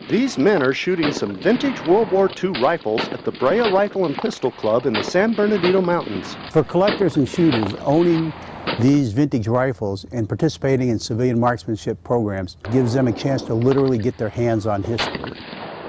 These men are shooting some vintage World War II rifles at the Brea Rifle and Pistol Club in the San Bernardino Mountains. For collectors and shooters, owning these vintage rifles and participating in civilian marksmanship programs gives them a chance to literally get their hands on history.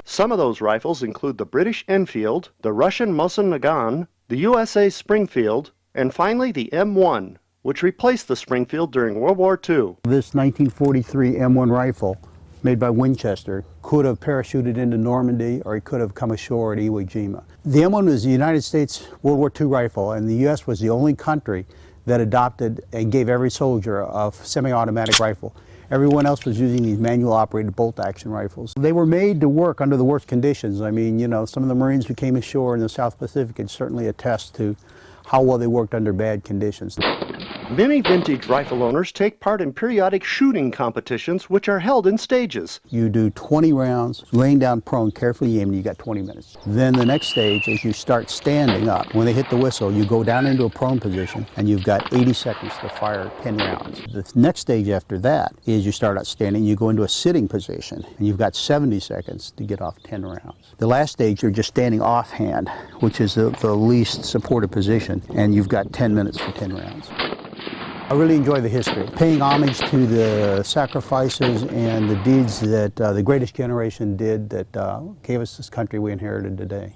Some of those rifles include the British Enfield, the Russian Mosin Nagant, the USA Springfield, and finally the M1, which replaced the Springfield during World War II. This 1943 M1 rifle, made by Winchester, could have parachuted into Normandy or it could have come ashore at Iwo Jima. The M1 was the United States World War II rifle, and the U.S. was the only country that adopted and gave every soldier a semi-automatic rifle. Everyone else was using these manual-operated bolt-action rifles. They were made to work under the worst conditions. I mean, you know, some of the Marines who came ashore in the South Pacific can certainly attest to how well they worked under bad conditions. Many vintage rifle owners take part in periodic shooting competitions, which are held in stages. You do 20 rounds, laying down prone, carefully aiming, you got 20 minutes. Then the next stage is you start standing up. When they hit the whistle, you go down into a prone position, and you've got 80 seconds to fire 10 rounds. The next stage after that is you start out standing, you go into a sitting position, and you've got 70 seconds to get off 10 rounds. The last stage, you're just standing offhand, which is the least supported position, and you've got 10 minutes for 10 rounds. I really enjoy the history, paying homage to the sacrifices and the deeds that the greatest generation did that gave us this country we inherited today.